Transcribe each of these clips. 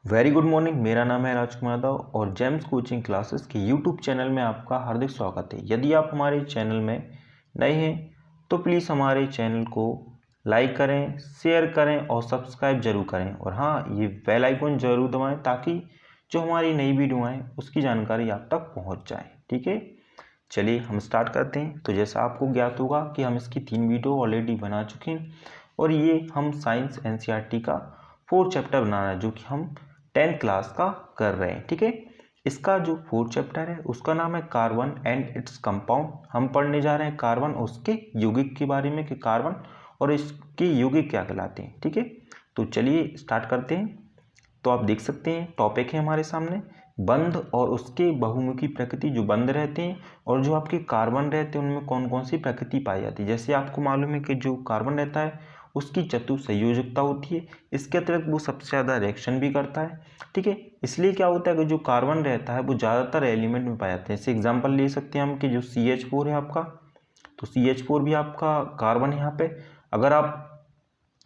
Very good morning. मेरा नाम है राजकुमार यादव और जेम्स कोचिंग क्लासेस के यूट्यूब चैनल में आपका हार्दिक स्वागत है। यदि आप हमारे चैनल में नए हैं तो प्लीज़ हमारे चैनल को लाइक करें, शेयर करें और सब्सक्राइब जरूर करें। और हाँ, ये बेल आइकन जरूर दबाएं ताकि जो हमारी नई वीडियो आए उसकी जानकारी आप तक पहुँच जाए। ठीक है, चलिए हम स्टार्ट करते हैं। तो जैसा आपको ज्ञात होगा कि हम इसकी 3 वीडियो ऑलरेडी बना चुके हैं और ये हम साइंस एनसीईआरटी का 4th चैप्टर बना रहे हैं जो कि हम 10th क्लास का कर रहे हैं। ठीक है, इसका जो 4th चैप्टर है उसका नाम है कार्बन एंड इट्स कंपाउंड। हम पढ़ने जा रहे हैं कार्बन और उसके यौगिक के बारे में कि कार्बन और इसके यौगिक क्या कहलाते हैं। ठीक है, तो चलिए स्टार्ट करते हैं। तो आप देख सकते हैं टॉपिक है हमारे सामने बंध और उसके बहुमुखी प्रकृति। जो बंध रहते हैं और जो आपके कार्बन रहते हैं उनमें कौन कौन सी प्रकृति पाई जाती है। जैसे आपको मालूम है कि जो कार्बन रहता है उसकी चतुसंयोजकता होती है। इसके अतिरिक्त वो सबसे ज़्यादा रिएक्शन भी करता है। ठीक है, इसलिए क्या होता है कि जो कार्बन रहता है वो ज़्यादातर एलिमेंट में पाए जाते हैं। जैसे एग्जाम्पल ले सकते हैं हम कि जो CH4 है आपका, तो CH4 भी आपका कार्बन है। यहाँ पे अगर आप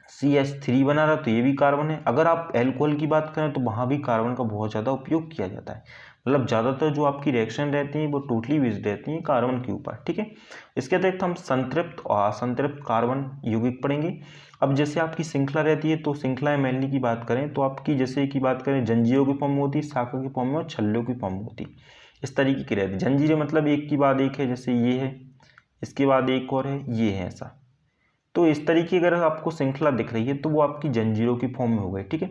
CH3 बना रहा तो ये भी कार्बन है। अगर आप एल्कोहल की बात करें तो वहाँ भी कार्बन का बहुत ज़्यादा उपयोग किया जाता है। मतलब ज़्यादातर जो आपकी रिएक्शन रहती है वो टोटली बेस्ड रहती है कार्बन के ऊपर। ठीक है, इसके अतिरिक्त हम संतृप्त और असंतृप्त कार्बन यौगिक पढ़ेंगे। अब जैसे आपकी श्रृंखला रहती है तो श्रृंखलाएं मेनली की बात करें तो आपकी जैसे की बात करें जंजीरों की फॉर्म में होती है, शाखा की फॉर्म में और छल्लों की फॉर्म में होती है। इस तरीके की रहती है। जंजीरें मतलब एक के बाद एक है, जैसे ये है, इसके बाद एक और है, ये है, ऐसा। तो इस तरीके की अगर आपको श्रृंखला दिख रही है तो वो आपकी जंजीरों की फॉर्म में हो गई। ठीक है,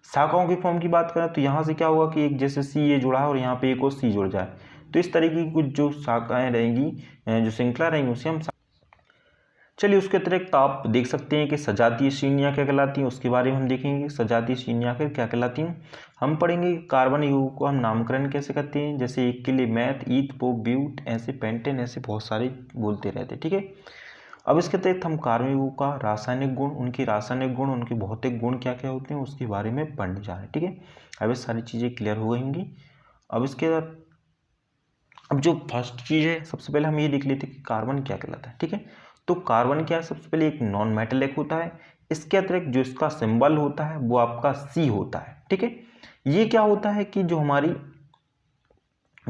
शाखाओं की फॉर्म की बात करें तो यहाँ से क्या होगा कि एक जैसे सी ये जुड़ा है और यहाँ पे एक और सी जुड़ जाए तो इस तरीके की कुछ जो शाखाएं रहेंगी, जो श्रृंखला रहेंगी उसे हम चलिए उसके अतिरिक्त आप देख सकते हैं कि सजातीय श्रेणियाँ क्या कहलाती हैं, उसके बारे में हम देखेंगे। सजातीय श्रेणियाँ फिर क्या कहलाती हैं हम पढ़ेंगे। कार्बन यौगिकों को हम नामकरण कैसे करते हैं, जैसे एक के लिए मैथ, ईथ, प्रो, ब्यूट, ऐसे पेंटेन, ऐसे बहुत सारे बोलते रहते हैं। ठीक है, अब इसके तहत हम कार्बन यौगिकों का रासायनिक गुण, उनके रासायनिक गुण, उनके भौतिक गुण क्या क्या होते हैं उसके बारे में पढ़ने जा रहे हैं। ठीक है, अब ये सारी चीज़ें क्लियर हो गई होंगी। अब इसके बाद अब जो फर्स्ट चीज़ है सबसे पहले हम ये देख लेते हैं कि कार्बन क्या कहलाता है। ठीक है, तो कार्बन क्या है, सबसे पहले एक नॉन मेटेलिक होता है। इसके अतिरिक्त जो इसका सिंबल होता है वो आपका C होता है। ठीक है, ये क्या होता है कि जो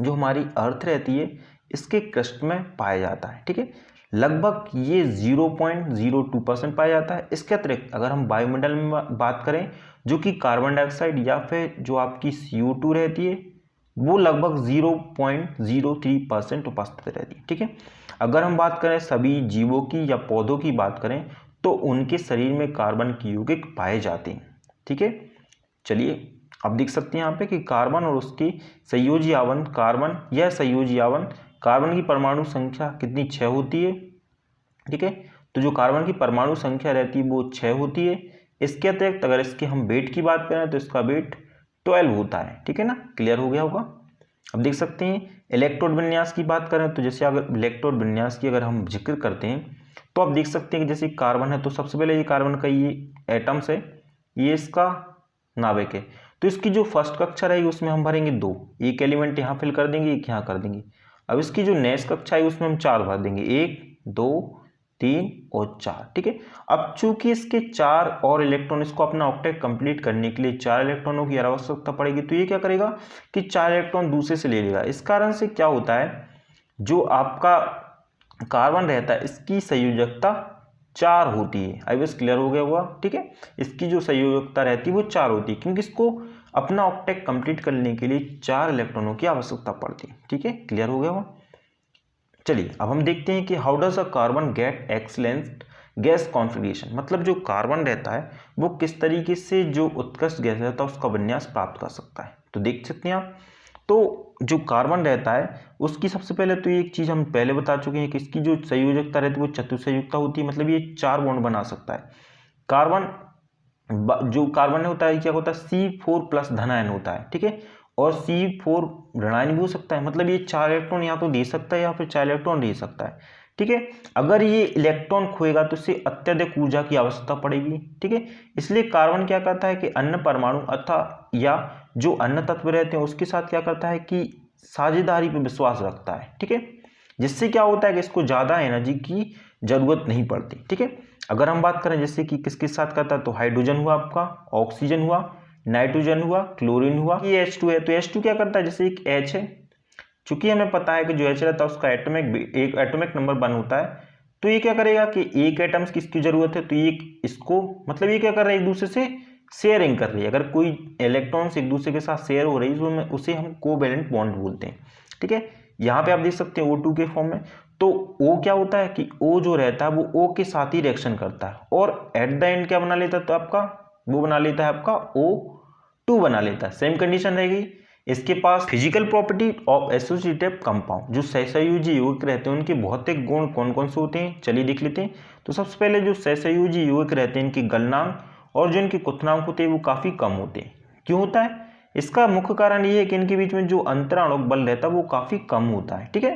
हमारी अर्थ रहती है इसके क्रस्ट में पाया जाता है। ठीक है, लगभग ये 0.02% पाया जाता है। इसके अतिरिक्त अगर हम वायुमंडल में बात करें जो कि कार्बन डाइऑक्साइड या फिर जो आपकी CO2 रहती है वो लगभग 0.03% उपस्थित रहती है। ठीक है, अगर हम बात करें सभी जीवों की या पौधों की बात करें तो उनके शरीर में कार्बन के यौगिक पाए जाते हैं। ठीक है, चलिए अब देख सकते हैं यहाँ पे कि कार्बन और उसकी संयोजी आवरण, कार्बन यह संयोजी आवरण, कार्बन की परमाणु संख्या कितनी 6 होती है। ठीक है, तो जो कार्बन की परमाणु संख्या रहती है वो 6 होती है। इसके अतिरिक्त अगर इसके हम वेट की बात करें तो इसका वेट 12 होता है। ठीक है ना, क्लियर हो गया होगा। अब देख सकते हैं इलेक्ट्रोड विन्यास की बात करें तो जैसे अगर इलेक्ट्रोड विन्यास की अगर हम जिक्र करते हैं तो आप देख सकते हैं कि जैसे कार्बन है तो सबसे पहले ये कार्बन का ये एटम्स है, ये इसका नाभिक है। तो इसकी जो फर्स्ट कक्षा रहेगी उसमें हम भरेंगे 2, एक एलिमेंट यहाँ फिल कर देंगे, एक यहाँ कर देंगे। अब इसकी जो नेक्स्ट कक्षा है उसमें हम 4 भर देंगे, 1 2 3 और 4। ठीक है, अब चूंकि इसके 4 और इलेक्ट्रॉन, इसको अपना ऑक्टेट कंप्लीट करने के लिए 4 इलेक्ट्रॉनों की आवश्यकता पड़ेगी तो ये क्या करेगा कि 4 इलेक्ट्रॉन दूसरे से ले लेगा। इस कारण से क्या होता है जो आपका कार्बन रहता है इसकी संयोजकता 4 होती है। आई बस क्लियर हो गया हुआ। ठीक है, इसकी जो संयोजकता रहती है वो 4 होती है क्योंकि इसको अपना ऑक्टेट कंप्लीट करने के लिए 4 इलेक्ट्रॉनों की आवश्यकता पड़ती है। ठीक है, क्लियर हो गया हुआ। चलिए अब हम देखते हैं कि how does a carbon get excellent gas configuration, मतलब जो कार्बन रहता है वो किस तरीके से जो उत्कृष्ट गैस रहता है उसका विन्यास प्राप्त कर सकता है। तो देख सकते हैं आप, तो जो कार्बन रहता है उसकी सबसे पहले तो एक चीज़ हम पहले बता चुके हैं कि इसकी जो संयोजकता रहती है वो चतुसंयोजकता होती है, मतलब ये 4 बॉन्ड बना सकता है। कार्बन जो कार्बन होता है क्या होता है C4+ धनायन होता है। ठीक है, और C4 ऋणायन भी हो सकता है, मतलब ये 4 इलेक्ट्रॉन या तो दे सकता है या फिर 4 इलेक्ट्रॉन दे सकता है। ठीक है। अगर ये इलेक्ट्रॉन खोएगा तो इसे अत्यधिक ऊर्जा की आवश्यकता पड़ेगी, ठीक है। इसलिए कार्बन क्या करता है कि अन्य परमाणु अथवा या जो अन्य तत्व रहते हैं उसके साथ क्या करता है कि साझेदारी पर विश्वास रखता है, ठीक है। जिससे क्या होता है कि इसको ज़्यादा एनर्जी की जरूरत नहीं पड़ती, ठीक है। अगर हम बात करें जैसे कि किसके साथ करता है, तो हाइड्रोजन हुआ आपका, ऑक्सीजन हुआ, नाइट्रोजन हुआ, क्लोरीन हुआ, ये H2 है। तो H2 क्या करता है, जैसे एक H है, चूंकि हमें पता है कि जो H रहता है उसका एक एटॉमिक नंबर 1 होता है, तो ये क्या करेगा कि एक एटम्स की इसकी जरूरत है, तो ये इसको मतलब ये क्या कर रहा है, एक दूसरे से शेयरिंग कर रही है। अगर कोई इलेक्ट्रॉन्स एक दूसरे के साथ शेयर हो रही है तो उसे हम कोवैलेंट बॉन्ड बोलते हैं, ठीक है। यहाँ पे आप देख सकते हैं O2 के फॉर्म में, तो O क्या होता है कि O जो रहता है वो O के साथ ही रिएक्शन करता है और एट द एंड क्या बना लेता है, तो आपका वो बना लेता है आपका O2 बना लेता है। सेम कंडीशन रहेगी। इसके पास physical property of associative compound, जो सहसंयोजी यौगिक रहते हैं उनके भौतिक गुण कौन कौन से होते हैं, चलिए देख लेते हैं। तो सबसे पहले जो सहसंयोजी यौगिक रहते हैं इनकी गलनांक और जो इनके क्वथनांक होते हैं वो काफी कम होते हैं। क्यों होता है, इसका मुख्य कारण ये है कि इनके बीच में जो अंतराणुक बल रहता है वो काफी कम होता है, ठीक है।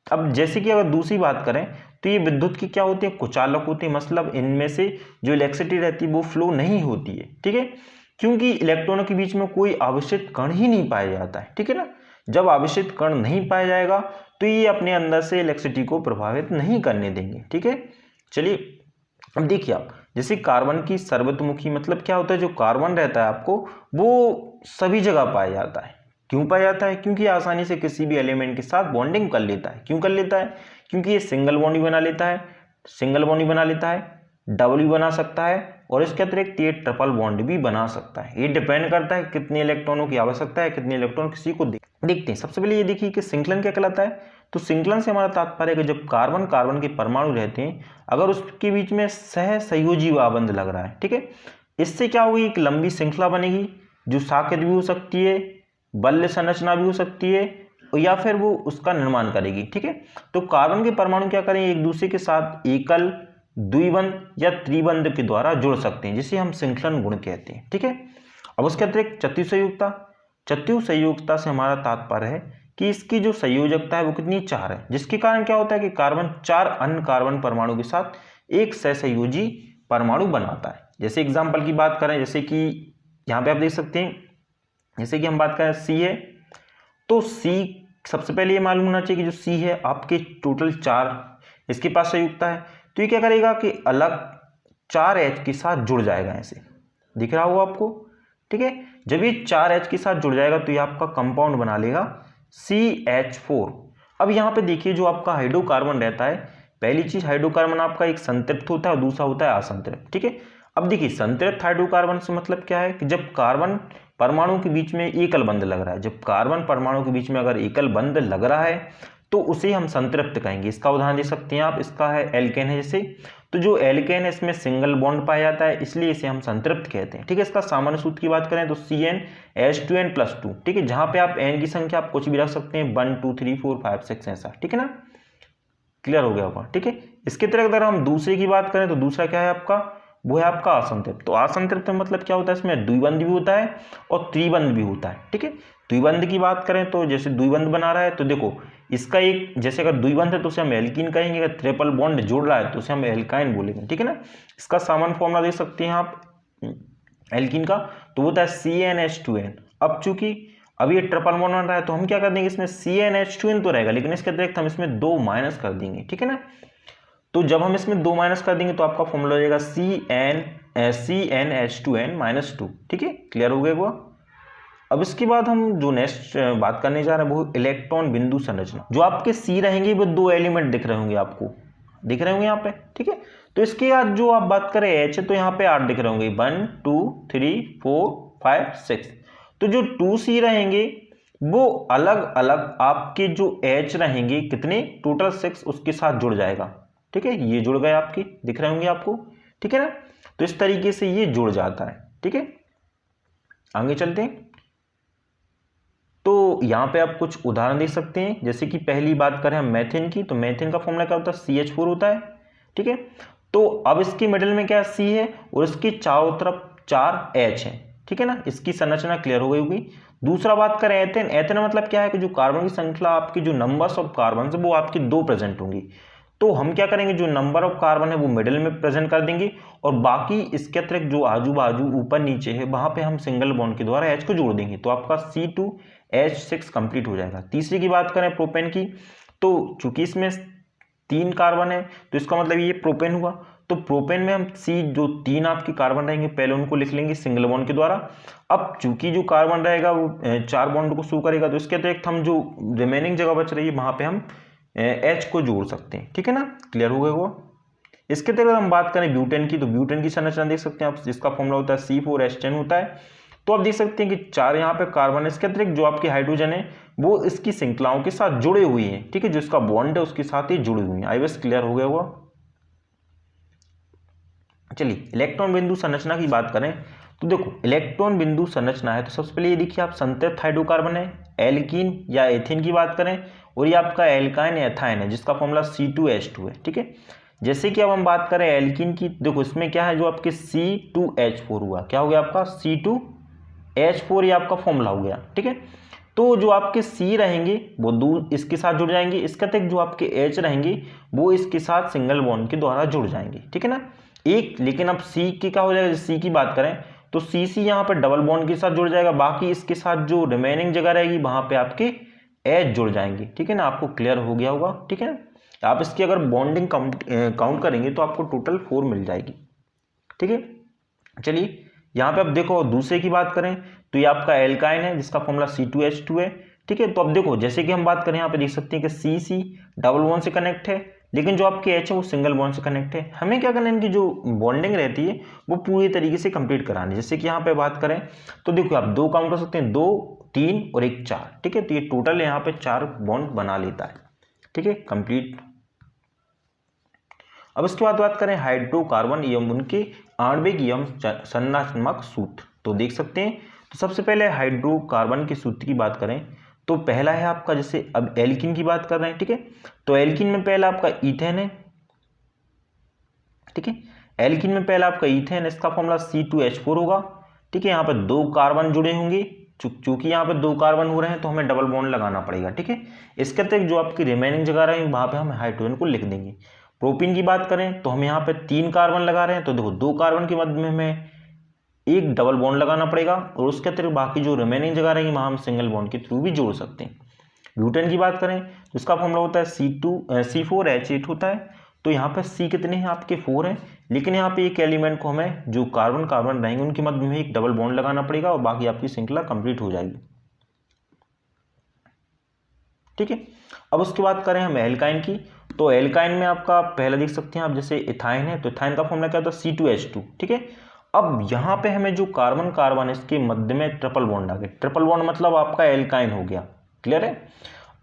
अब जैसे कि अगर दूसरी बात करें तो ये विद्युत की क्या होती है, कुचालक होती है, मतलब इनमें से जो इलेक्ट्रिसिटी रहती है वो फ्लो नहीं होती है, ठीक है। क्योंकि इलेक्ट्रॉनों के बीच में कोई आवेशित कण ही नहीं पाया जाता है, ठीक है ना। जब आवेशित कण नहीं पाया जाएगा तो ये अपने अंदर से इलेक्ट्रिसिटी को प्रभावित नहीं करने देंगे, ठीक है। चलिए अब देखिए आप, जैसे कार्बन की सर्वतोमुखी मतलब क्या होता है, जो कार्बन रहता है आपको वो सभी जगह पाया जाता है। क्यों पाया जाता है, क्योंकि आसानी से किसी भी एलिमेंट के साथ बॉन्डिंग कर लेता है। क्यों कर लेता है, क्योंकि ये सिंगल बॉन्ड भी बना लेता है, सिंगल बॉन्ड भी बना लेता है, डबल भी बना सकता है और इसके अतिरिक्त ये ट्रिपल बॉन्ड भी बना सकता है। ये डिपेंड करता है कितने इलेक्ट्रॉनों की आवश्यकता है, कितने इलेक्ट्रॉन किसी को देखते हैं। सबसे पहले ये देखिए कि सिंकलन क्या कहलाता है। तो सिंकलन से हमारा तात्पर्य है कि जब कार्बन कार्बन के परमाणु रहते हैं अगर उसके बीच में सहसंयोजी आबंध लग रहा है, ठीक है, इससे क्या होगी, एक लंबी श्रृंखला बनेगी जो साकेत भी हो सकती है, बल्य संरचना भी हो सकती है या फिर वो उसका निर्माण करेगी, ठीक है। तो कार्बन के परमाणु क्या करेंगे, एक दूसरे के साथ एकल, द्विबंध या त्रिबंध के द्वारा जुड़ सकते हैं, जिसे हम श्रृंखलन गुण कहते हैं, ठीक है। अब उसके अतिरिक्त चतुसंयुगता, चतुसंयुगता से हमारा तात्पर्य है कि इसकी जो संयोजकता है वो कितनी 4 है, जिसके कारण क्या होता है कि कार्बन 4 अन्य कार्बन परमाणु के साथ एक सहसंयोजी परमाणु बनाता है। जैसे एग्जाम्पल की बात करें, जैसे कि यहाँ पे आप देख सकते हैं, जैसे कि हम बात करें C है, तो C सबसे पहले ये मालूम होना चाहिए कि जो C है आपके टोटल 4 इसके पास संयुक्ता है, तो ये क्या करेगा कि अलग 4H के साथ जुड़ जाएगा, ऐसे दिख रहा होगा आपको, ठीक है। जब ये 4H के साथ जुड़ जाएगा तो ये आपका कंपाउंड बना लेगा CH4। अब यहाँ पे देखिए जो आपका हाइड्रोकार्बन रहता है, पहली चीज हाइड्रोकार्बन आपका एक संतृप्त होता है और दूसरा होता है असंतृप्त, ठीक है। अब देखिए संतृप्त हाइड्रोकार्बन से मतलब क्या है कि जब कार्बन परमाणु के बीच में एकल बंध लग रहा है, जब कार्बन परमाणु के बीच में अगर एकल बंध लग रहा है तो उसे हम संतृप्त कहेंगे। इसका उदाहरण दे सकते हैं आप, इसका है एल्केन है जैसे, तो जो एल्केन है इसमें सिंगल बॉन्ड पाया जाता है इसलिए इसे हम संतृप्त कहते हैं, ठीक है। इसका सामान्य सूत्र की बात करें तो CnH2n+2, ठीक है, जहां पे आप n की संख्या आप कुछ भी रख सकते हैं, 1 2 3 4 5 6 ऐसा, ठीक है ना, क्लियर हो गया होगा, ठीक है। इसके तरह अगर हम दूसरे की बात करें तो दूसरा क्या है आपका, वो है आपका असंतृप्त। तो असंतृप्त मतलब क्या होता है, इसमें द्विबंध भी होता है और त्रिबंध भी होता है, ठीक है। द्विबंध की बात करें तो जैसे द्विबंध बना रहा है तो देखो इसका एक, जैसे अगर द्विबंध है तो उसे हम एल्कीन कहेंगे, अगर ट्रिपल बॉन्ड जोड़ रहा है तो उसे हम एल्काइन बोलेंगे, ठीक है ना। इसका सामान्य फॉर्मूला देख सकते हैं आप एल्कीन का, तो वो होता है CnH2n। अब चूंकि अभी ये ट्रिपल बॉन्ड बन रहा है तो हम क्या कर देंगे, इसमें CnH2n तो रहेगा लेकिन इसके अतिरिक्त हम इसमें 2 माइनस कर देंगे, ठीक है ना। तो जब हम इसमें 2 माइनस कर देंगे तो आपका फॉर्मूला हो जाएगा CnH2n-2, ठीक है, क्लियर हो गया वो। अब इसके बाद हम जो नेक्स्ट बात करने जा रहे हैं वो इलेक्ट्रॉन बिंदु संरचना। जो आपके C रहेंगे वो 2 एलिमेंट दिख रहे होंगे, आपको दिख रहे होंगे यहाँ पे, ठीक है। तो इसके बाद जो आप बात करें H है तो यहाँ पे 8 दिख रहे होंगे, 1 2 3 4 5 6। तो जो 2C रहेंगे वो अलग अलग आपके जो H रहेंगे कितने, टोटल 6 उसके साथ जुड़ जाएगा, ठीक है। ये जुड़ गए आपके, दिख रहे होंगे आपको, ठीक है ना। तो इस तरीके से ये जुड़ जाता है, ठीक है। आगे चलते हैं, तो यहाँ पे आप कुछ उदाहरण देख सकते हैं। जैसे कि पहली बात करें हम मेथेन की, तो मेथेन का फॉर्मूला क्या होता है, CH4 होता है, ठीक है। तो अब इसके मिडिल में क्या C है और इसके चारों तरफ 4 H है, ठीक है ना। इसकी संरचना क्लियर हो गई होगी। दूसरा बात करें एथेन, एथेन मतलब क्या है कि जो कार्बन की श्रृंखला आपकी जो नंबर्स ऑफ कार्बन है वो आपकी 2 प्रेजेंट होंगी। तो हम क्या करेंगे, जो नंबर ऑफ कार्बन है वो मिडिल में प्रेजेंट कर देंगे और बाकी इसके अतिरिक्त जो आजू बाजू ऊपर नीचे है वहां पे हम सिंगल बॉन्ड के द्वारा H को जोड़ देंगे, तो आपका C2H6 कंप्लीट हो जाएगा। तीसरी की बात करें प्रोपेन की, तो चूंकि इसमें 3 कार्बन है तो इसका मतलब ये प्रोपेन हुआ। तो प्रोपेन में हम C जो 3 आपके कार्बन रहेंगे पहले उनको लिख लेंगे सिंगल बॉन्ड के द्वारा। अब चूंकि जो कार्बन रहेगा वो 4 बॉन्ड को शो करेगा, तो इसके अतिरिक्त हम जो रिमेनिंग जगह बच रही है वहां पे हम H को जोड़ सकते हैं, ठीक है ना, क्लियर हो गया वो। इसके अतिरिक्त हम बात करें ब्यूटेन की, तो ब्यूटेन की संरचना देख सकते हैं आप, जिसका फॉर्मूला होता है C4H10 होता है। तो आप देख सकते हैं कि 4 यहाँ पे कार्बन, इसके अतिरिक्त जो आपके हाइड्रोजन है वो इसकी श्रृंखलाओं के साथ जुड़े हुए हैं, ठीक है, जो इसका बॉन्ड है उसके साथ ही जुड़े हुए हैं। आई बस क्लियर हो गया हुआ। चलिए इलेक्ट्रॉन बिंदु संरचना की बात करें तो देखो इलेक्ट्रॉन बिंदु संरचना है तो सबसे पहले ये देखिए आप संतृप्त हाइड्रोकार्बन है, एल्कीन या एथेन की बात करें, और ये आपका एल्काइन एथाइन है जिसका फॉर्मूला C2H2 है, ठीक है। जैसे कि अब हम बात करें एल्कीन की, देखो इसमें क्या है, जो आपके C2H4 हुआ, क्या हो गया आपका C2H4, ये आपका फॉर्मूला हो गया, ठीक है। तो जो आपके C रहेंगे वो दूर इसके साथ जुड़ जाएंगे, इसका तक जो आपके H रहेंगे वो इसके साथ सिंगल बॉन्ड के द्वारा जुड़ जाएंगे, ठीक है ना एक। लेकिन अब C की क्या हो जाएगा, C की बात करें तो CC यहाँ पे डबल बॉन्ड के साथ जुड़ जाएगा, बाकी इसके साथ जो रिमेनिंग जगह रहेगी वहां पे आपके H जुड़ जाएंगे, ठीक है ना, आपको क्लियर हो गया होगा, ठीक है ना। आप इसकी अगर बॉन्डिंग काउंट करेंगे तो आपको टोटल 4 मिल जाएगी, ठीक है। चलिए यहाँ पे अब देखो दूसरे की बात करें तो ये आपका एल्काइन है जिसका फॉर्मूला C2H2 है, ठीक है। तो अब देखो जैसे कि हम बात करें यहाँ पे देख सकते हैं कि CC डबल बॉन्ड से कनेक्ट है, लेकिन जो आपके H है वो सिंगल बॉन्ड से कनेक्ट है। हमें क्या करना है, इनकी जो बॉन्डिंग रहती है वो पूरी तरीके से कंप्लीट करानी है। जैसे कि यहाँ पे बात करें तो देखो आप 2 काउंट कर सकते हैं, 2 3 और 1 4, ठीक है। तो ये टोटल यहाँ पे 4 बॉन्ड बना लेता है, ठीक है, कंप्लीट। अब इसके बाद बात करें हाइड्रोकार्बन एवं उनके आणविक एवं संरचनात्मक सूत्र, तो देख सकते हैं। तो सबसे पहले हाइड्रोकार्बन के सूत्र की बात करें तो पहला है आपका, जैसे अब एल्कीन की बात कर रहे हैं, ठीक है। तो एल्कीन में पहला आपका ईथेन है, ठीक है। एल्कीन में पहला आपका ईथेन, इसका फॉर्मूला C2H4 होगा, ठीक है। यहाँ पे 2 कार्बन जुड़े होंगे, चूंकि यहाँ पे 2 कार्बन हो रहे हैं तो हमें डबल बॉन्ड लगाना पड़ेगा, ठीक है। इसके अतिरिक्त जो आपकी रिमेनिंग जगह रहे वहां पे हम हाइड्रोजन को लिख देंगे। प्रोपीन की बात करें तो हम यहाँ पे 3 कार्बन लगा रहे हैं, तो देखो 2 कार्बन के मध्य में हमें एक डबल बॉन्ड लगाना पड़ेगा और उसके अतिरिक्त बाकी जो रिमेनिंग जगह रहेगी वहां हम सिंगल बॉन्ड के थ्रू भी जोड़ सकते हैं। ब्यूटेन की बात करें तो इसका फॉर्मूला होता है C4H8 होता है। तो यहाँ पे C कितने हैं आपके 4 हैं, लेकिन यहाँ पे एक एलिमेंट को हमें जो कार्बन कार्बन रहेंगे उनके मध्य में एक डबल बॉन्ड लगाना पड़ेगा और बाकी आपकी श्रृंखला कंप्लीट हो जाएगी, ठीक है। अब उसके बाद करें हम एल्काइन की, तो एल्काइन में आपका पहले देख सकते हैं आप, जैसे इथाइन है तो इथाइन का फॉर्मूला क्या होता है C2H2, ठीक है। अब यहाँ पे हमें जो कार्बन कार्बन इसके मध्य में ट्रिपल बॉन्ड आ गए, ट्रिपल बॉन्ड मतलब आपका एल्काइन हो गया, क्लियर है।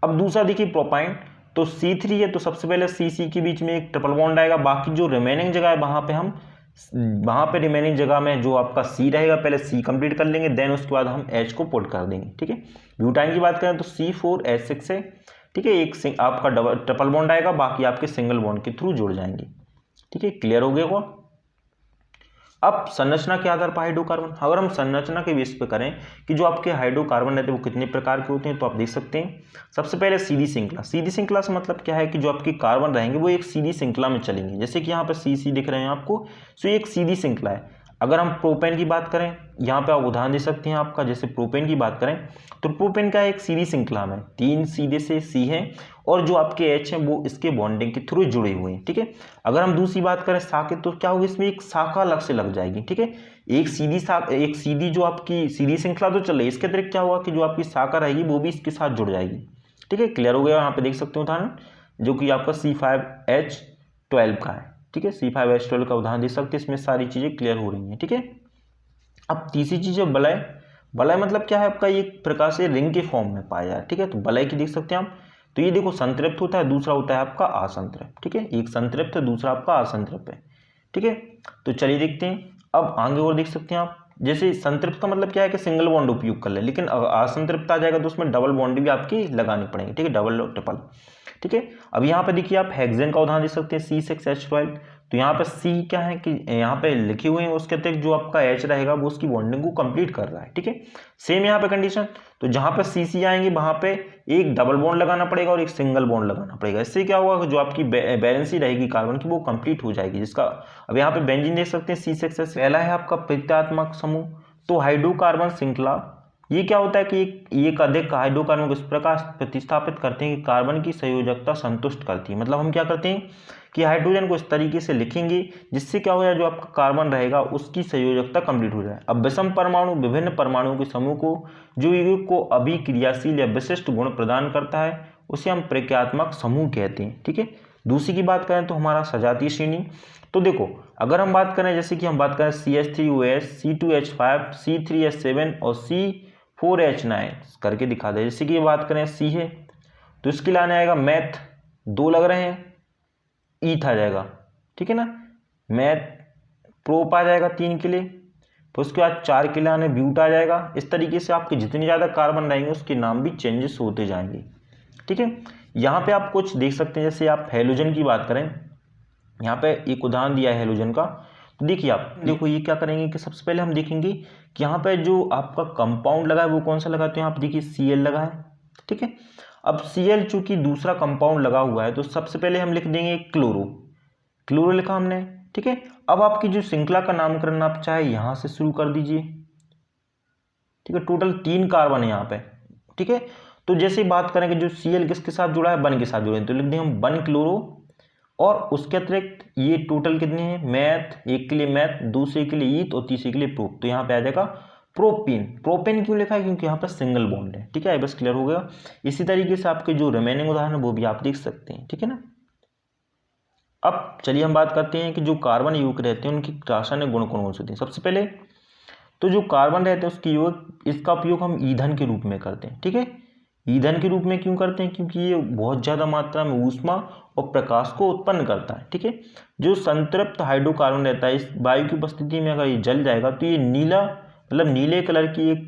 अब दूसरा देखिए प्रोपाइन, तो C3 है तो सबसे पहले CC के बीच में एक ट्रिपल बॉन्ड आएगा, बाकी जो रिमेनिंग जगह है वहां पे रिमेनिंग जगह में जो आपका C रहेगा पहले C कंप्लीट कर लेंगे, देन उसके बाद हम H को पुट कर देंगे, ठीक है। ब्यूटाइन की बात करें तो C4H6 है, ठीक है, एक आपका डबल ट्रिपल बॉन्ड आएगा, बाकी आपके सिंगल बॉन्ड के थ्रू जुड़ जाएंगे, ठीक है, क्लियर हो गया वो। अब संरचना के आधार पर हाइड्रोकार्बन, अगर हम संरचना के बेस पे करें कि जो आपके हाइड्रोकार्बन रहते हैं वो कितने प्रकार के होते हैं, तो आप देख सकते हैं सबसे पहले सीधी श्रृंखला। सीधी श्रृंखला से मतलब क्या है कि जो आपके कार्बन रहेंगे वो एक सीधी श्रृंखला में चलेंगे, जैसे कि यहाँ पर CC दिख रहे हैं आपको, सो ये एक सीधी श्रृंखला है। अगर हम प्रोपेन की बात करें, यहाँ पे आप उदाहरण दे सकते हैं आपका, जैसे प्रोपेन की बात करें तो प्रोपेन का एक सीधी श्रृंखला में 3 सीधे से C है और जो आपके H हैं वो इसके बॉन्डिंग के थ्रू जुड़े हुए हैं, ठीक है। अगर हम दूसरी बात करें शाखा, तो क्या होगा, इसमें एक शाखा अलग से लग जाएगी, ठीक है। एक सीधी जो आपकी सीधी श्रृंखला तो चल रही है, इसके अतिरिक्त क्या होगा कि जो आपकी शाखा रहेगी वो भी इसके साथ जुड़ जाएगी, ठीक है, क्लियर हो गया। यहाँ पे देख सकते हो उदाहरण जो कि आपका C5H12 का है, ठीक है, C5H12 का उदाहरण दे सकते हैं, इसमें सारी चीजें क्लियर हो रही हैं, ठीक है। अब तीसरी चीज है वलय। वलय मतलब क्या है, आपका एक प्रकार से रिंग के फॉर्म में पाया जाए, ठीक है। तो वलय की देख सकते हैं आप, तो ये देखो संतृप्त होता है, दूसरा होता है आपका असंतृप्त, ठीक है, एक संतृप्त है दूसरा आपका असंतृप्त है, ठीक है। तो चलिए देखते हैं अब आगे और देख सकते हैं आप, जैसे संतृप्त का मतलब क्या है कि सिंगल बॉन्ड उपयोग कर ले, लेकिन असंतृप्त आ जाएगा तो उसमें डबल बॉन्ड भी आपकी लगानी पड़ेगी, ठीक है, डबल और ट्रिपल, ठीक है। अब यहाँ पे देखिए आप हेक्सेन का उदाहरण दे सकते हैं C6H12, तो यहाँ पे सी क्या है कि यहाँ पे लिखे हुए हैं, उसके अतिरिक्त जो आपका एच रहेगा वो उसकी बॉन्डिंग को कंप्लीट कर रहा है, ठीक है। सेम यहाँ पे कंडीशन, तो जहाँ पे सी सी आएंगे वहाँ पे एक डबल बॉन्ड लगाना पड़ेगा और एक सिंगल बॉन्ड लगाना पड़ेगा। इससे क्या होगा कि जो आपकी बैलेंसी रहेगी कार्बन की वो कंप्लीट हो जाएगी। जिसका अब यहाँ पे बेंजीन देख सकते हैं C6H। पहला है आपका प्रतीकात्मक समूह, तो हाइड्रोकार्बन श्रृंखला, ये क्या होता है कि एक अधिक हाइड्रोकार्बन को इस प्रकार प्रतिस्थापित करते हैं कि कार्बन की संयोजकता संतुष्ट करती है। मतलब हम क्या करते हैं कि हाइड्रोजन को इस तरीके से लिखेंगे जिससे क्या हो जाए, जो आपका कार्बन रहेगा उसकी संयोजकता कंप्लीट हो जाए। अब विषम परमाणु विभिन्न परमाणुओं के समूह को जो यौगिक को अभिक्रियाशील या विशिष्ट गुण प्रदान करता है उसे हम प्रक्रियात्मक समूह कहते हैं, ठीक है। दूसरी की बात करें तो हमारा सजातीय श्रेणी, तो देखो अगर हम बात करें जैसे कि हम बात करें CH3OH, C2H5, C3H7 और C4H9 करके दिखा दे। जैसे कि ये बात करें C है तो इसके लिए आने आएगा मैथ, 2 लग रहे हैं, ईथ आ जाएगा, ठीक है ना। मैथ प्रोप आ जाएगा 3 के लिए, तो उसके बाद 4 के लिए आने ब्यूट आ जाएगा। इस तरीके से आपके जितनी ज़्यादा कार्बन रहेंगे उसके नाम भी चेंजेस होते जाएंगे, ठीक है। यहाँ पे आप कुछ देख सकते हैं, जैसे आप हेलोजन की बात करें, यहाँ पे एक उदाहरण दिया है हेलोजन का। तो देखिए आप देखो ये क्या करेंगे कि सबसे पहले हम देखेंगे कि यहाँ पे जो आपका कंपाउंड लगा है वो कौन सा लगा, तो यहाँ पे देखिए Cl लगा है, ठीक है। अब Cl चूंकि दूसरा कंपाउंड लगा हुआ है तो सबसे पहले हम लिख देंगे क्लोरो, क्लोरो लिखा हमने, ठीक है। अब आपकी जो श्रृंखला का नामकरण आप चाहे यहाँ से शुरू कर दीजिए, ठीक है। टोटल 3 कार्बन है यहाँ पे, ठीक है। तो जैसे बात करेंगे जो Cl किसके साथ जुड़ा है, 1 के साथ जुड़े हैं, तो लिख देंगे हम 1 क्लोरो, और उसके अतिरिक्त ये टोटल कितने हैं, मैथ, एक के लिए मैथ, दूसरे के लिए ईथ और तीसरे के लिए प्रोप, तो यहाँ पे आ जाएगा प्रोपेन। प्रोपेन क्यों लिखा है, क्योंकि यहाँ पर सिंगल बॉन्ड है, ठीक है। बस क्लियर हो गया। इसी तरीके से आपके जो रिमेनिंग उदाहरण है वो भी आप देख सकते हैं, ठीक है ना। अब चलिए हम बात करते हैं कि जो कार्बन यौगिक रहते हैं उनकी रासायनिक गुण कौन कौन से होते हैं। सबसे पहले तो जो कार्बन रहते हैं उसके यौगिक, इसका उपयोग हम ईंधन के रूप में करते हैं, ठीक है। ईंधन के रूप में क्यों करते हैं, क्योंकि ये बहुत ज़्यादा मात्रा में ऊष्मा और प्रकाश को उत्पन्न करता है, ठीक है। जो संतृप्त हाइड्रोकार्बन रहता है इस वायु की उपस्थिति में अगर ये जल जाएगा तो ये नीला मतलब नीले कलर की एक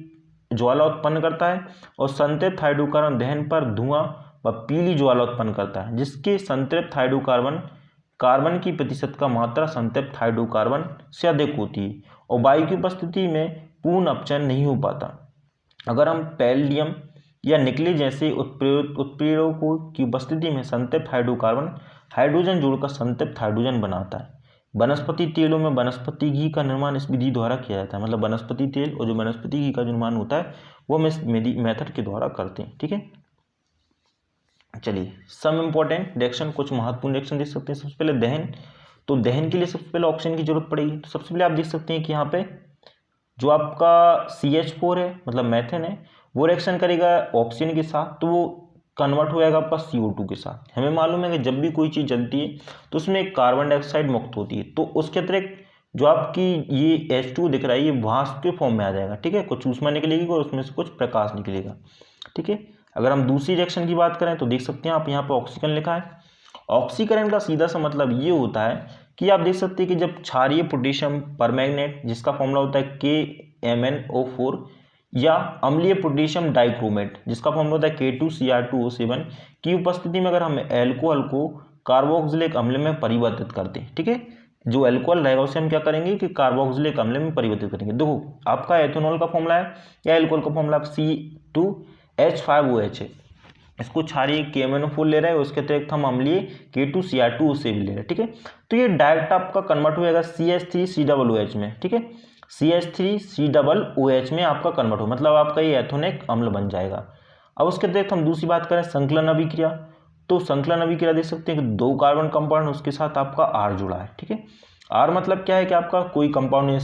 ज्वाला उत्पन्न करता है, और संतृप्त हाइड्रोकार्बन दहन पर धुआं व पीली ज्वाला उत्पन्न करता है, जिसके संतृप्त हाइड्रोकार्बन कार्बन की प्रतिशत का मात्रा संतृप्त हाइड्रोकार्बन से अधिक होती है और वायु की उपस्थिति में पूर्ण अपचयन नहीं हो पाता। अगर हम पैलेडियम या निकले जैसे उत्प्रेरकों की उपस्थिति में संतृप्त हाइड्रोकार्बन हाइड्रोजन जोड़कर संतृप्त हाइड्रोजन बनाता है। वनस्पति तेलों में वनस्पति घी का निर्माण इस विधि द्वारा किया जाता है, मतलब वनस्पति तेल और जो वनस्पति घी का निर्माण होता है वो हम इस मेथड के द्वारा करते हैं, ठीक है। चलिए सम इम्पोर्टेंट रिएक्शन, कुछ महत्वपूर्ण रिएक्शन देख सकते हैं। सबसे पहले दहन, तो दहन के लिए सबसे पहले ऑक्सीजन की जरूरत पड़ेगी। तो सबसे पहले आप देख सकते हैं कि यहाँ पे जो आपका CH4 है मतलब मैथेन है वो रिएक्शन करेगा ऑक्सीजन के साथ, तो वो कन्वर्ट हो जाएगा आपका CO2 के साथ। हमें मालूम है कि जब भी कोई चीज़ जलती है तो उसमें कार्बन डाइऑक्साइड मुक्त होती है, तो उसके अतिरिक्त जो आपकी ये H2 दिख रहा है ये वाष्प के फॉर्म में आ जाएगा, ठीक है। कुछ ऊष्मा निकलेगी और उसमें से कुछ प्रकाश निकलेगा, ठीक है। अगर हम दूसरी रिएक्शन की बात करें तो देख सकते हैं आप यहाँ पे ऑक्सीकरण लिखा है। ऑक्सीकरण का सीधा सा मतलब ये होता है कि आप देख सकते हैं कि जब क्षारीय पोटेशियम परमैंगनेट जिसका फॉर्मूला होता है KMnO4 या अम्लीय पोटेशियम डाइक्रोमेट जिसका फॉर्मूला होता है K2Cr2O7 की उपस्थिति में अगर हम एल्कोहल को कार्बोक्सिलिक अम्ल में परिवर्तित करते हैं, ठीक है। जो एल्कोहल रहेगा उसे हम क्या करेंगे कि कार्बोक्सिलिक अम्ल में परिवर्तित करेंगे। देखो आपका एथेनॉल का फॉर्मूला है या एल्कोहल का फॉर्मूला C2H5OH है, इसको क्षारीय KMnO4 ले रहे हैं, उसके अतिरिक्त हम अम्लीय K2Cr2O7 ले रहे हैं, ठीक है। तो ये डायरेक्ट आपका कन्वर्ट हो जाएगा CH3COOH में, ठीक है। CH3COOH में आपका कन्वर्ट हो मतलब आपका ये एथोनिक अम्ल बन जाएगा। अब उसके अतिरिक्त हम दूसरी बात करें संकलन अभिक्रिया, तो संकलन अभिक्रिया देख सकते हैं कि 2 कार्बन कंपाउंड उसके साथ आपका R जुड़ा है, ठीक है। R मतलब क्या है कि आपका कोई कंपाउंड है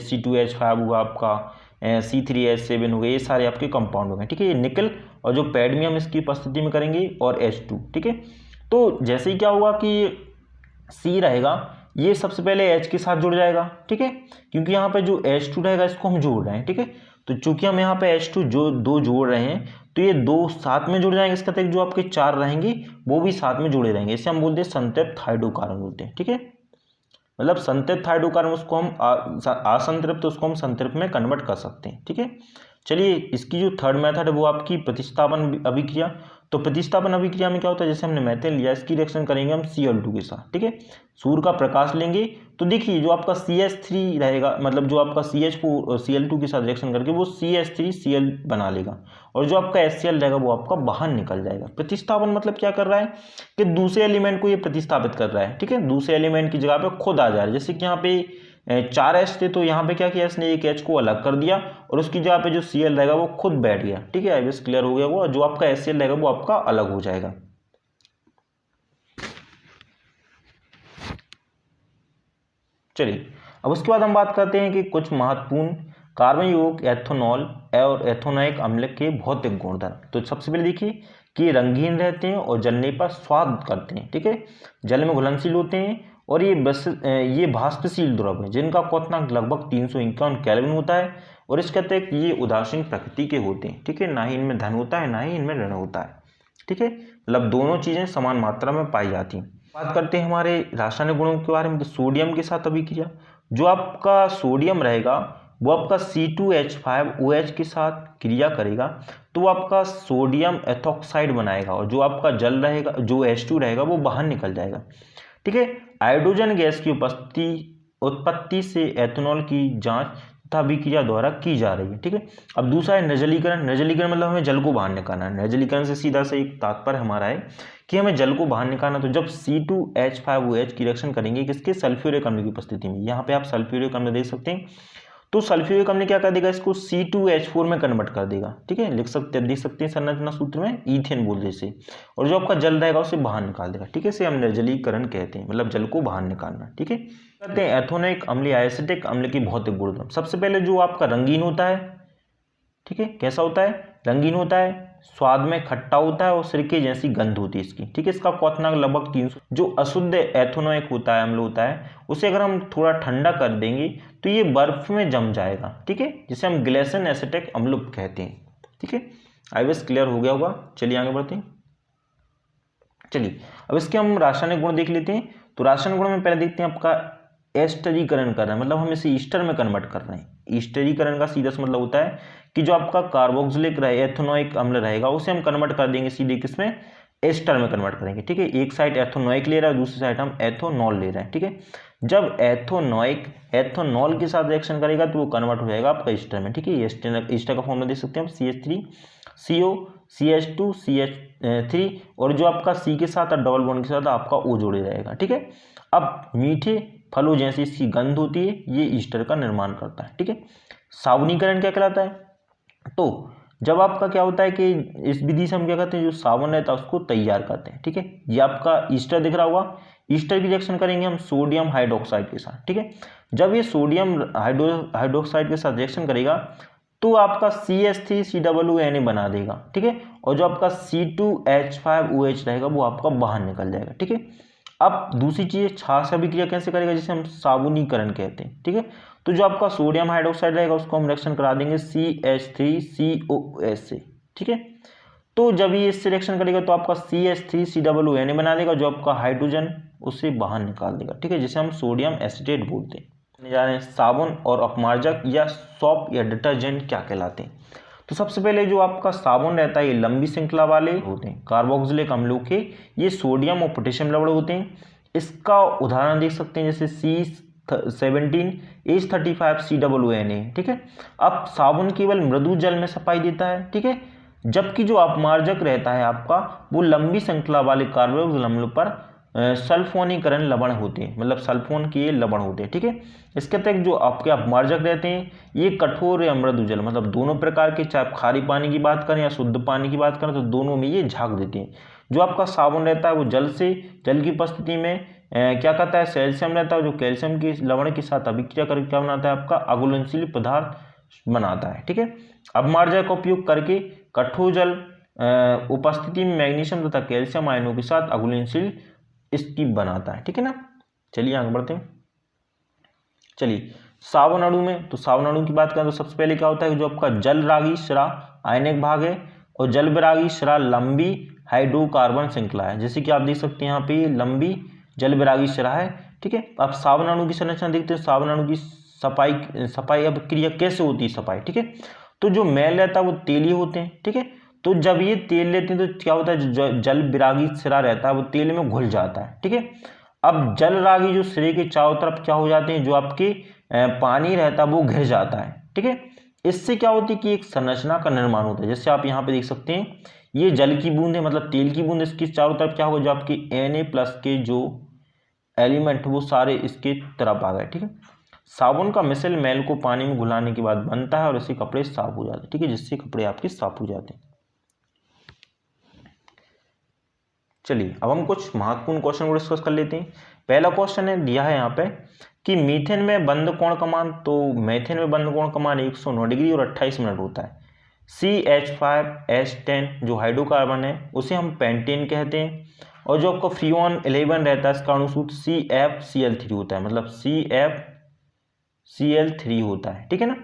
C2H5 हुआ, आपका C3H7 हो गए, ये सारे आपके कंपाउंड हो गए, ठीक है। ये निकल और जो पैडमियम इसकी उपस्थिति में करेंगे और H2, ठीक है। तो जैसे ही क्या होगा कि C रहेगा ये सबसे पहले H के साथ जुड़ जाएगा, ठीक है, क्योंकि यहाँ पे जो H2 रहेगा इसको हम जोड़ रहे हैं, ठीक है। तो चूंकि हम यहाँ पे H2 जो 2 जोड़ रहे हैं तो ये 2 साथ में जुड़ जाएंगे, इसका जो आपके 4 रहेंगे वो भी साथ में जुड़े रहेंगे, इसे हम बोलते हैं संतृप्त हाइड्रोकार्बन बोलते हैं, ठीक है। मतलब संतृप्त हाइड्रोकार्बन उसको हम असंतृप्त उसको हम संतृप्त में कन्वर्ट कर सकते हैं, ठीक है। चलिए इसकी जो थर्ड मेथड है वो आपकी प्रतिस्थापन अभिक्रिया। तो प्रतिस्थापन अभिक्रिया में क्या होता है, जैसे हमने मेथेन लिया, इसकी रिएक्शन करेंगे हम Cl2 के साथ, ठीक है। सूर्य का प्रकाश लेंगे तो देखिए जो आपका CH3 रहेगा, मतलब जो आपका CH को Cl2 के साथ रिएक्शन करके वो CH3Cl बना लेगा, और जो आपका HCl रहेगा वो आपका बाहर निकल जाएगा। प्रतिस्थापन मतलब क्या कर रहा है कि दूसरे एलिमेंट को ये प्रतिस्थापित कर रहा है, ठीक है, दूसरे एलिमेंट की जगह पे खुद आ जा रहा है। जैसे कि यहाँ पे 4 H थे, तो यहाँ पे क्या किया इसने, एक H को अलग कर दिया और उसकी जगह पे जो Cl रहेगा वो खुद बैठ गया, ठीक है। आई विश क्लियर हो गया वो, जो आपका HCl रहेगा वो आपका अलग हो जाएगा। चलिए अब उसके बाद हम बात करते हैं कि कुछ महत्वपूर्ण कार्बन युक्त एथेनॉल और एथेनोइक अम्ल के भौतिक गुणधर्म। तो सबसे पहले देखिए कि रंगीन रहते हैं और जलने पर स्वाद करते हैं, ठीक है, जल में घुलनशील होते हैं, और ये भाष्पशील द्रव है जिनका क्वथनांक लगभग 351 केल्विन होता है, और इसके अतिरिक्त ये उदासीन प्रकृति के होते हैं, ठीक है, ना ही इनमें धन होता है ना ही इनमें ऋण होता है, ठीक है, मतलब दोनों चीजें समान मात्रा में पाई जाती हैं। बात करते हैं हमारे रासायनिक गुणों के बारे में, तो सोडियम के साथ अभिक्रिया, जो आपका सोडियम रहेगा वो आपका C2H5OH के साथ क्रिया करेगा तो वो आपका सोडियम एथॉक्साइड बनाएगा, और जो आपका जल रहेगा, जो H2 रहेगा वो बाहर निकल जाएगा, ठीक है। हाइड्रोजन गैस की उत्पत्ति से एथेनॉल की जांच तथा अभिक्रिया द्वारा की जा रही है, ठीक है। अब दूसरा है निर्जलीकरण। निर्जलीकरण मतलब हमें जल को बाहर निकालना है। निर्जलीकरण से सीधा से एक तात्पर्य हमारा है कि हमें जल को बाहर निकालना। तो जब C2H5OH की रिएक्शन करेंगे किसके, सल्फ्यूरिक अम्ल की उपस्थिति में, यहाँ पे आप सल्फ्यूरिक अम्ल देख सकते हैं, तो सल्फ्यूरिक अम्ल क्या कर देगा, इसको C2H4 में कन्वर्ट कर देगा, ठीक है, लिख सकते देख सकते हैं संरचना सूत्र में, ईथेन बोल जैसे, और जो आपका जल रहेगा उसे बाहर निकाल देगा, ठीक है, इसे हम निर्जलीकरण कहते हैं, मतलब जल को बाहर निकालना, ठीक है। कहते हैं एथेनोइक अम्ल या एसिटिक अम्ल की भौतिक गुणधर्म। सबसे पहले जो आपका रंगीन होता है, ठीक है, कैसा होता है, रंगीन होता है, स्वाद में खट्टा होता है और सिरके जैसी गंध होती है इसकी, ठीक है, इसका क्वथनांक लगभग 300। जो अशुद्ध एथेनोइक होता है, अम्ल होता है, उसे अगर हम थोड़ा ठंडा कर देंगे तो ये बर्फ में जम जाएगा, ठीक है, जिसे हम ग्लेशियर एसिटिक अम्ल कहते हैं, ठीक है। आई विश क्लियर हो गया होगा। चलिए आगे बढ़ते हैं। चलिए अब इसके हम रासायनिक गुण देख लेते हैं। तो रासायनिक गुण में पहले देखते हैं आपका एस्टरीकरण कर रहे हैं, मतलब हम इसे ईस्टर में कन्वर्ट कर रहे हैं। ईस्टरीकरण का सीधा सा मतलब होता है कि जो आपका कार्बोक्सिलिक एथेनोइक अम्ल रहेगा उसे हम कन्वर्ट कर देंगे सीधे किसमें, एस्टर में कन्वर्ट करेंगे, ठीक है। एक साइड एथेनोइक ले रहा है, दूसरी साइड हम एथेनॉल ले रहे हैं, ठीक है। जब एथेनोइक एथेनॉल के साथ रिएक्शन करेगा तो वो कन्वर्ट हो जाएगा आपका ईस्टर में, ठीक है। ईस्टर का फॉर्मूला देख सकते हैं हम, CH3CO CH2 CH3, और जो आपका C के साथ और डबल बॉन्ड के साथ आपका O जोड़े रहेगा, ठीक है। अब मीठे फलों जैसी इसकी गंध होती है, ये ईस्टर का निर्माण करता है, ठीक है। साबुनीकरण क्या कहलाता है, तो जब आपका क्या होता है कि इस विधि से हम क्या करते हैं, जो साबुन रहता है उसको तैयार करते हैं, ठीक है। ये आपका ईस्टर दिख रहा होगा, ईस्टर की रिएक्शन करेंगे हम सोडियम हाइड्रोक्साइड के साथ, ठीक है। जब ये सोडियम हाइड्रोक्साइड के साथ रिएक्शन करेगा तो आपका CH3COONA बना देगा, ठीक है, और जो आपका C2H5OH रहेगा वो आपका बाहर निकल जाएगा, ठीक है। अब दूसरी चीज, छाछ अभिक्रिया कैसे करेगा, जिसे हम साबुनीकरण कहते हैं, ठीक है। तो जो आपका सोडियम हाइड्रोक्साइड रहेगा उसको हम रिएक्शन करा देंगे CH3COOH से, ठीक है। तो जब ये इससे रिएक्शन करेगा तो आपका CH3COONA बना देगा, जो आपका हाइड्रोजन उसे बाहर निकाल देगा, ठीक है, जिसे हम सोडियम एसिटेट बोलते हैं। जा रहे हैं साबुन और अपमार्जक या सॉप या डिटर्जेंट क्या कहलाते हैं। तो सबसे पहले जो आपका साबुन रहता है ये लंबी श्रृंखला वाले होते हैं, कार्बोक्सिलिक अम्लों के, ये सोडियम और पोटेशियम लवण होते हैं। इसका उदाहरण देख सकते हैं जैसे C17H35COONA, ठीक है। अब साबुन केवल मृदु जल में सफाई देता है, ठीक है, जबकि जो अपमार्जक रहता है आपका वो लंबी श्रृंखला वाले कार्बोक्सिलिक अम्लों पर सल्फोनीकरण लवण होते हैं, मतलब सल्फोन के लवण होते हैं, ठीक है। इसके अतिरिक्त जो आपके अपमार्जक रहते हैं ये कठोर या मृदु जल, मतलब दोनों प्रकार के, चाहे आप खारी पानी की बात करें या शुद्ध पानी की बात करें, तो दोनों में ये झाग देते हैं। जो आपका साबुन रहता है वो जल की उपस्थिति में क्या करता है, कैल्शियम रहता है, जो कैल्शियम की लवण के साथ अभिक्रिया करके क्या बनाता है, आपका अघुलनशील पदार्थ बनाता है, ठीक है। अपमार्जक का उपयोग करके कठोर जल उपस्थिति में मैग्नीशियम तथा कैल्शियम आयनों के साथ अघुलनशील इसकी बनाता है, ठीक है ना। चलिए आगे बढ़ते हैं। चलिए साबुन अणु में, तो साबुन अणु की बात करें तो सबसे पहले क्या होता है, जो आपका जल रागी शिरा आयनिक भाग है और जल विरागी शिरा लंबी हाइड्रोकार्बन श्रृंखला है, जैसे कि आप देख सकते हैं यहाँ पे लंबी जल विरागी शिरा है, ठीक है। अब साबुन अणु की संरचना देखते हैं। साबुन अणु की सफाई अब क्रिया कैसे होती है, सफाई, ठीक है। तो जो मैल रहता है वो तेलीय होते हैं, ठीक है। तो जब ये तेल लेते हैं तो क्या होता है, जो जल विरागी सिरा रहता है वो तेल में घुल जाता है, ठीक है। अब जल रागी जो सिरे के चारों तरफ क्या हो जाते हैं, जो आपके पानी रहता है वो घिर जाता है, ठीक है। इससे क्या होती है कि एक संरचना का निर्माण होता है, जैसे आप यहाँ पे देख सकते हैं, ये जल की बूंद है, मतलब तेल की बूंद, इसके चारों तरफ क्या होगा, जो आपकी Na+ के जो एलिमेंट वो सारे इसके तरफ आ गए, ठीक है। साबुन का मिसल मैल को पानी में घुलाने के बाद बनता है और इससे कपड़े साफ हो जाते हैं, ठीक है, जिससे कपड़े आपके साफ हो जाते हैं। चलिए अब हम कुछ महत्वपूर्ण क्वेश्चन को डिस्कस कर लेते हैं। पहला क्वेश्चन है दिया है यहाँ पे कि मीथेन में बंद कोण का मान, तो मीथेन में बंद कोण का मान 109 डिग्री और 28 मिनट होता है। CH5H10 जो हाइड्रोकार्बन है उसे हम पेंटेन कहते हैं, और जो आपका फ्रीऑन 11 रहता है इसका अणुसूत्र CFCl3 होता है, मतलब CFCl3 होता है, ठीक है ना।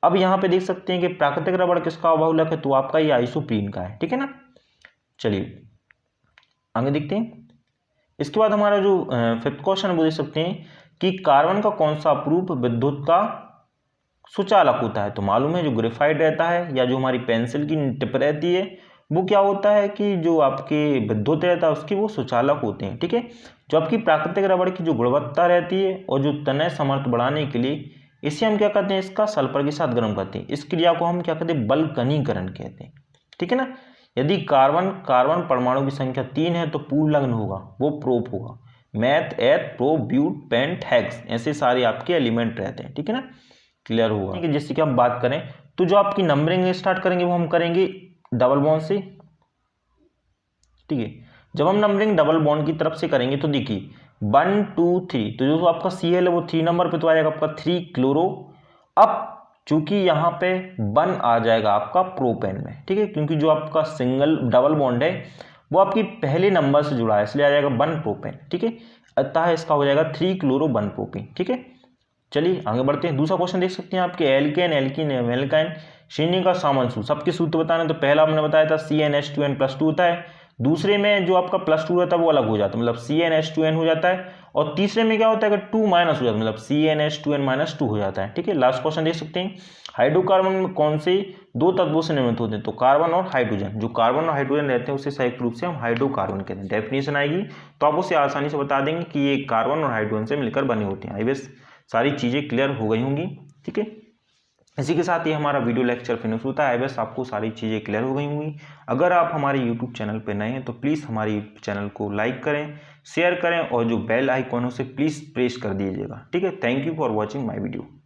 अब यहाँ पे देख सकते हैं कि प्राकृतिक रबड़ किसका अभावलक है, तो आपका ये आइसोप्रीन का है, ठीक है ना। चलिए आगे देखते हैं। इसके बाद हमारा जो 5th क्वेश्चन वो देख सकते हैं कि कार्बन का कौन सा अपूर्व विद्युत का सुचालक होता है। तो मालूम है जो ग्रेफाइट रहता है या जो हमारी पेंसिल की टिप रहती है वो क्या होता है कि जो आपके विद्युत रहता है उसकी वो सुचालक होते हैं, ठीक है। जो आपकी प्राकृतिक रबड़ की जो गुणवत्ता रहती है और जो तनय सामर्थ्य बढ़ाने के लिए इसे हम क्या करते हैं, इसका सल्फर के साथ गर्म करते हैं। इस क्रिया को हम क्या कहते हैं, बलकनीकरण कहते हैं, ठीक है ना। यदि कार्बन परमाणु की संख्या 3 है तो पूर्ण लग्न होगा, वो प्रोप होगा। मैथ, एथ, प्रो, ब्यूट, पेंट, हेक्स ऐसे सारे आपके एलिमेंट रहते हैं, ठीक है ना। क्लियर होगा कि जिससे कि हम बात करें तो जो आपकी नंबरिंग स्टार्ट करेंगे वो हम करेंगे डबल बॉन्ड से, ठीक है। जब हम नंबरिंग डबल बॉन्ड की तरफ से करेंगे तो देखिए 1 2 3, तो जो आपका Cl है वो 3 नंबर पे तो आएगा आपका 3 क्लोरो। अब चूंकि यहाँ पे 1 आ जाएगा आपका प्रोपेन में, ठीक है, क्योंकि जो आपका सिंगल डबल बॉन्ड है वो आपकी पहले नंबर से जुड़ा है इसलिए आ जाएगा 1 प्रोपेन, ठीक है। अतः इसका हो जाएगा 3 क्लोरो 1 प्रोपेन, ठीक है। चलिए आगे बढ़ते हैं। दूसरा क्वेश्चन देख सकते हैं आपके एल्केन, एल्कीन, एल्काइन श्रेणी का सामान्य सूत्र, सबके सूत्र बताने। तो पहला हमने बताया था CnH2n+2 होता है, दूसरे में जो आपका +2 रहता है वो अलग हो जाता है, मतलब CnH2n हो जाता है, और तीसरे में क्या होता है कि 2 माइनस हो जाता है, मतलब CnH2n-2 हो जाता है, ठीक है। लास्ट क्वेश्चन देख सकते हैं, हाइड्रोकार्बन में कौन से 2 तत्वों से निर्मित होते हैं। तो कार्बन और हाइड्रोजन, जो कार्बन और हाइड्रोजन रहते हैं उसे संयुक्त रूप से हम हाइड्रोकार्बन कहते हैं। डेफिनेशन आएगी तो आप उसे आसानी से बता देंगे कि ये कार्बन और हाइड्रोजन से मिलकर बने होते हैं। आई बेस सारी चीज़ें क्लियर हो गई होंगी, ठीक है। इसी के साथ ये हमारा वीडियो लेक्चर फिनिश होता है। बस आपको सारी चीज़ें क्लियर हो गई होंगी। अगर आप हमारे यूट्यूब चैनल पर नए हैं तो प्लीज़ हमारे यूट्यूब चैनल को लाइक करें, शेयर करें और जो बेल आइकॉन है उसे प्लीज़ प्रेस कर दीजिएगा, ठीक है। Thank you for watching my video.